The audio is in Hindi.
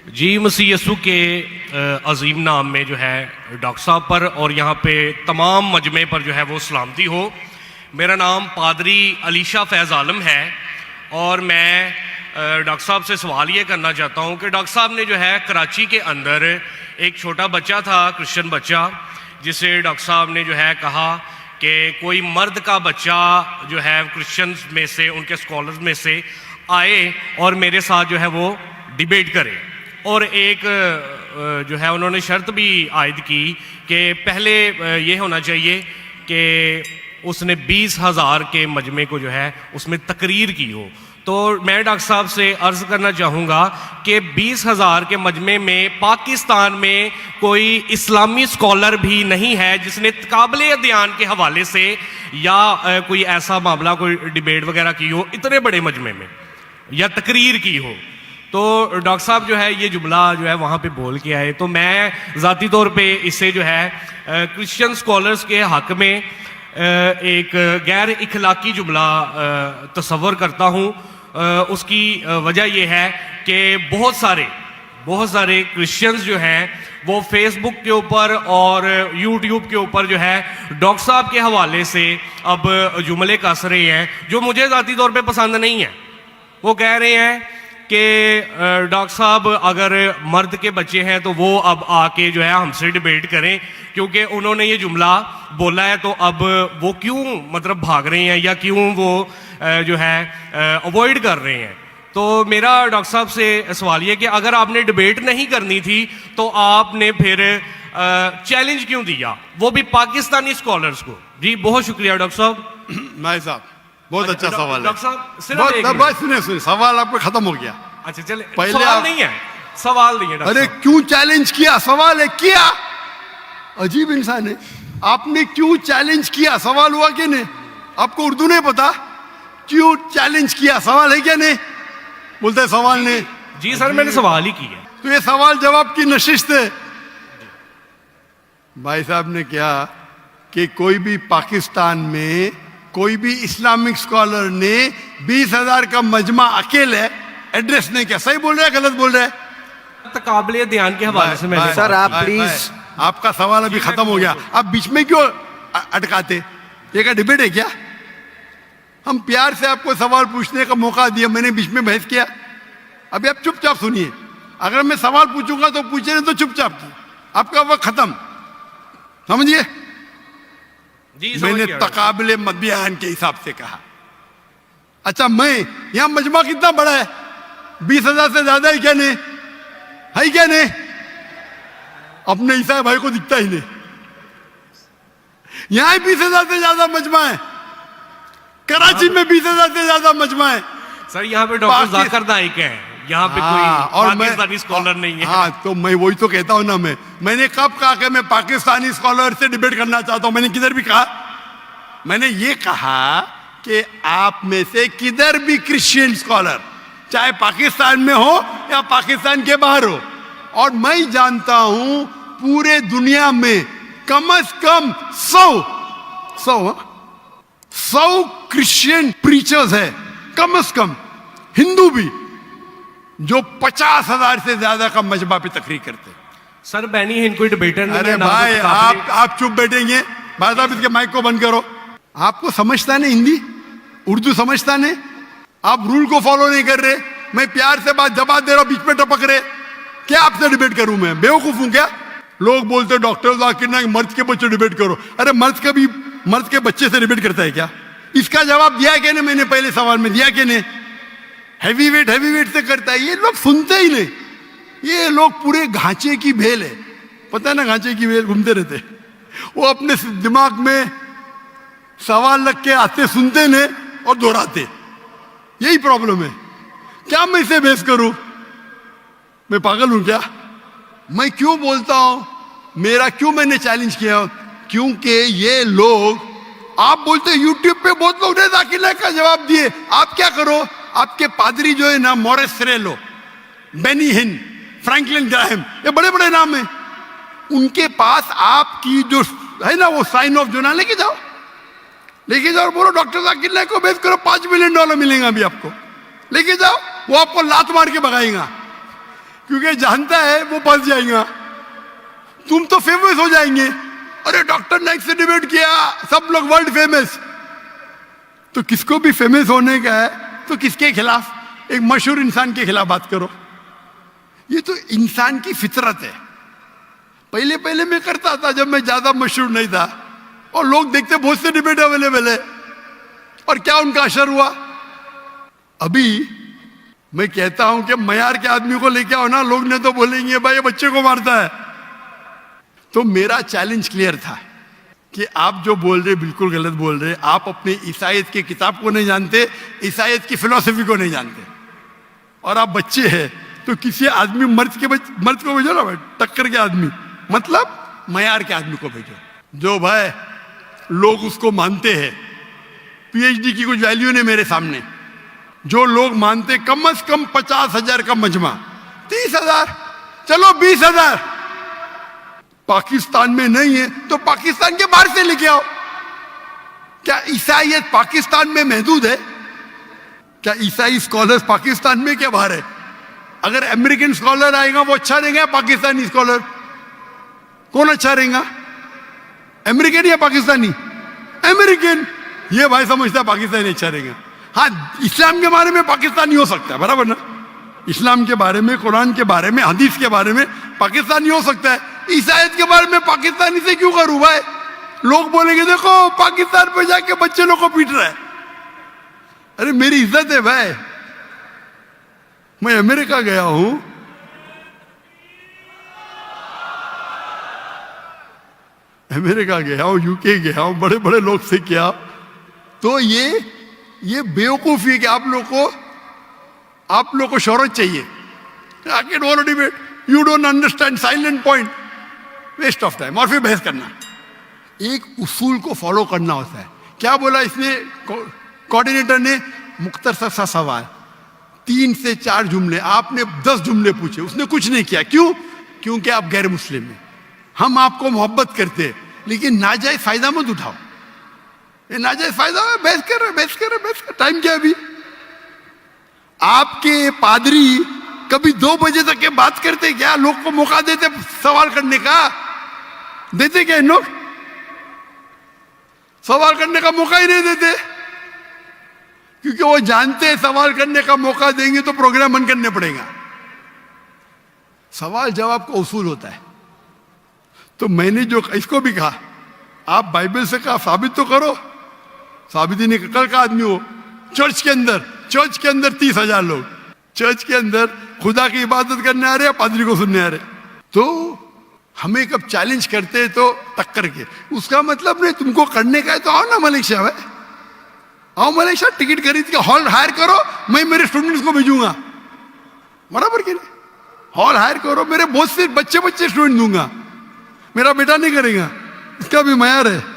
जी मसीह यसू के अजीम नाम में जो है डॉक्टर साहब पर और यहाँ पे तमाम मजमे पर जो है वो सलामती हो। मेरा नाम पादरी अलीशा फैज़ आलम है और मैं डॉक्टर साहब से सवाल ये करना चाहता हूँ कि डॉक्टर साहब ने जो है कराची के अंदर एक छोटा बच्चा था, क्रिश्चियन बच्चा, जिसे डॉक्टर साहब ने जो है कहा कि कोई मर्द का बच्चा जो है क्रिश्चियंस में से, उनके स्कॉलर्स में से आए और मेरे साथ जो है वो डिबेट करे। और एक जो है उन्होंने शर्त भी आयद की कि पहले ये होना चाहिए कि उसने 20,000 के मजमे को जो है उसमें तकरीर की हो। तो मैं डॉक्टर साहब से अर्ज़ करना चाहूँगा कि 20,000 के मजमे में पाकिस्तान में कोई इस्लामी स्कॉलर भी नहीं है जिसने काबिल अध्ययन के हवाले से या कोई ऐसा मामला, कोई डिबेट वगैरह की हो इतने बड़े मजमे में या तकरीर की हो। तो डॉक्टर साहब जो है ये जुमला जो है वहाँ पे बोल के आए, तो मैं ज़ाती तौर पे इससे जो है क्रिश्चियन स्कॉलर्स के हक़ में एक गैर इखलाकी जुमला तस्वर करता हूँ। उसकी वजह यह है कि बहुत सारे क्रिश्चियंस जो हैं वो फेसबुक के ऊपर और यूट्यूब के ऊपर जो है डॉक्टर साहब के हवाले से अब जुमले कस रहे हैं जो मुझे ज़ाती तौर पे पसंद नहीं है। वो कह रहे हैं कि डॉक्टर साहब अगर मर्द के बच्चे हैं तो वो अब आके जो है हमसे डिबेट करें, क्योंकि उन्होंने ये जुमला बोला है तो अब वो क्यों मतलब भाग रहे हैं या क्यों वो जो है अवॉइड कर रहे हैं। तो मेरा डॉक्टर साहब से सवाल ये कि अगर आपने डिबेट नहीं करनी थी तो आपने फिर चैलेंज क्यों दिया, वो भी पाकिस्तानी स्कॉलर्स को। जी बहुत शुक्रिया डॉक्टर साहब। नाई साहब बहुत अच्छा सवाल है। डॉक्टर साहब सुनिए सवाल आपका खत्म हो गया। अच्छा चले, पहले सवाल नहीं है, सवाल नहीं है। अरे क्यों चैलेंज किया, सवाल है किया। अजीब इंसान है, आपने क्यों चैलेंज किया, सवाल हुआ कि नहीं। आपको उर्दू नहीं पता, क्यों चैलेंज किया, सवाल है क्या नहीं। बोलते है सवाल नहीं। जी सर मैंने सवाल ही किया। तो ये सवाल जवाब की नशिस्त है। भाई साहब ने क्या कि कोई भी पाकिस्तान में कोई भी इस्लामिक स्कॉलर ने 20,000 का मजमा अकेले एड्रेस नहीं किया। सही बोल रहे हैं गलत बोल रहे हैं। काबिल ध्यान के हवाले से मैंने सर आप प्लीज, आपका सवाल अभी खत्म हो गया, आप बीच में क्यों अटकाते। ये क्या डिबेट है क्या। हम प्यार से आपको सवाल पूछने का मौका दिया, मैंने बीच में बहस किया। अभी आप चुपचाप सुनिए, अगर मैं सवाल पूछूंगा तो पूछे नहीं तो चुपचाप की, आपका वक्त खत्म, समझिए। मैंने तकाबिले मध्यान के हिसाब से कहा। अच्छा मैं यहां मजमा कितना बड़ा है, 20,000 से ज्यादा है क्या नहीं, है क्या नहीं। अपने ईसाई भाई को दिखता ही नहीं, यहां 20,000 से ज्यादा मजमा है, कराची में 20,000 से ज्यादा मजमा है। सर यहाँ पे डॉक्टर जाकिर नाइक हैं, यहाँ पे कोई पाकिस्तानी स्कॉलर नहीं है। हाँ तो मैं वही तो कहता हूँ ना, मैंने कब कहा कि मैं पाकिस्तानी स्कॉलर से डिबेट करना चाहता हूँ। मैंने किधर भी कहा, मैंने ये कहा कि आप में से किधर भी क्रिश्चियन स्कॉलर चाहे पाकिस्तान में हो या पाकिस्तान के बाहर हो, और मैं जानता हूं पूरे दुनिया में कम से कम 100 क्रिश्चियन प्रीचर्स है, कम से कम हिंदू भी, जो 50,000 से ज्यादा का मजमा पे तकरीर करते। सर बैनी हिंद कोई डिबेटर नहीं। अरे भाई आप चुप बैठेंगे, भाई साहब इसके माइक को बंद करो। आपको समझता नहीं हिंदी, उर्दू समझता नहीं, आप रूल को फॉलो नहीं कर रहे। मैं प्यार से बात जवाब दे रहा हूं, बीच में टपक रहे। क्या आपसे डिबेट करूं मैं, बेवकूफ हूं क्या। लोग बोलते डॉक्टर जाकिर नाइक मर्द के बच्चे डिबेट करो। अरे मर्द के बच्चे से डिबेट करता है क्या। इसका जवाब दिया क्या नहीं, मैंने पहले सवाल में दिया कि नहीं। हैवी वेट से करता है, ये लोग सुनते ही नहीं। ये लोग पूरे घांचे की भेल है, पता है ना, घांचे की भेल घूमते रहते। वो अपने दिमाग में सवाल रख के आते, सुनते नहीं और दोहराते। यही प्रॉब्लम है। क्या मैं इसे बहस करूं, मैं पागल हूं क्या। मैं क्यों बोलता हूं, मेरा क्यों मैंने चैलेंज किया, क्योंकि ये लोग, आप बोलते यूट्यूब पे बहुत लोग ने जाकिर नाइक का जवाब दिए। आप क्या करो, आपके पादरी जो है ना, मॉरिस सिरेलो, बेनी हिन, फ्रैंकलिन ग्राहम, ये बड़े बड़े नाम हैं, उनके पास आपकी जो है ना वो साइन ऑफ जो ना लेके जाओ और बोलो डॉक्टर जाकिर नाइक को बेच करो, $5 मिलियन मिलेगा अभी आपको, लेके जाओ। वो आपको लात मार के भगाएगा क्योंकि जानता है वो फंस जाएगा। तुम तो फेमस हो जाएंगे, अरे डॉक्टर नाइक से डिबेट किया, सब लोग वर्ल्ड फेमस। तो किसको भी फेमस होने का है तो किसके खिलाफ? एक मशहूर इंसान के खिलाफ बात करो। ये तो इंसान की फितरत है। पहले पहले मैं करता था जब मैं ज्यादा मशहूर नहीं था, और लोग देखते बहुत से डिबेट अवेलेबल है, और क्या उनका असर हुआ? अभी मैं कहता हूं कि मयार के आदमी को लेके आओ ना, लोग ने तो बोलेंगे भाई ये बच्चे को मारता है। तो मेरा चैलेंज क्लियर था कि आप जो बोल रहे बिल्कुल गलत बोल रहे। आप अपने ईसाईयत की किताब को नहीं जानते, ईसाईयत की फिलॉसफी को नहीं जानते, और आप बच्चे हैं। तो किसी आदमी मर्द को भेजो ना भाई, टक्कर के आदमी, मतलब मयार के आदमी को भेजो, जो भाई लोग उसको मानते हैं। पीएचडी की कुछ वैल्यू नहीं मेरे सामने। जो लोग मानते कम से कम 50,000 का मजमा, 30,000, चलो 20,000। पाकिस्तान में नहीं है तो पाकिस्तान के बाहर से लेके आओ। क्या ईसाईयत पाकिस्तान में महदूद है? क्या ईसाई स्कॉलर्स पाकिस्तान में क्या बाहर है? अगर अमेरिकन स्कॉलर आएगा वो अच्छा रहेगा, पाकिस्तानी स्कॉलर कौन अच्छा रहेगा? अमेरिकन या पाकिस्तानी? अमेरिकन। ये भाई समझता है पाकिस्तानी अच्छा रहेगा। हाँ, इस्लाम के बारे में पाकिस्तानी हो सकता है, बराबर ना? इस्लाम के बारे में, कुरान के बारे में, हदीस के बारे में पाकिस्तानी हो सकता है। ईसाईयत के बारे में पाकिस्तानी से क्यों करूं भाई? लोग बोलेंगे देखो पाकिस्तान पे जाके बच्चे लोग को पीट रहा है। अरे मेरी इज्जत है भाई, मैं अमेरिका गया हूं, अमेरिका गया हूं, यूके गया हूं, बड़े बड़े लोग से किया। तो ये बेवकूफी है कि आप लोग को शोहरत चाहिए। आके don't debate, you don't understand, silent point, waste of time. और फिर बहस करना। एक उसूल को फॉलो करना होता है। क्या बोला इसने कोऑर्डिनेटर ने? मुख्तसर सा सवाल, 3 से 4 जुमले। आपने 10 जुमले पूछे, उसने कुछ नहीं किया। क्यों? क्योंकि आप गैर मुस्लिम हैं। हम आपको मोहब्बत करते हैं, लेकिन नाजायज फायदा मत उठाओ। ये नाजायज फायदा है, बहस कर। टाइम क्या अभी? आपके पादरी कभी 2 बजे तक के बात करते क्या? लोग को मौका देते सवाल करने का? देते क्या इन लोग? सवाल करने का मौका ही नहीं देते, क्योंकि वो जानते हैं सवाल करने का मौका देंगे तो प्रोग्राम बंद करने पड़ेगा। सवाल जवाब का उसूल होता है। तो मैंने जो इसको भी कहा, आप बाइबल से कहा साबित तो करो। साबित ही नहीं, कल का आदमी हो चर्च के अंदर 30,000 लोग चर्च के अंदर खुदा की इबादत करने आ रहे हैं, पादरी को सुनने आ रहे। तो हमें कब चैलेंज करते हैं तो टक्कर के, उसका मतलब नहीं तुमको करने का है तो आओ ना मलेशिया में, आओ मलेशिया, टिकट खरीद के हॉल हायर करो, मैं मेरे स्टूडेंट्स को भेजूंगा, बराबर के नहीं? हॉल हायर करो, मेरे बहुत से बच्चे स्टूडेंट दूंगा, मेरा बेटा नहीं करेगा, इसका भी मयार है।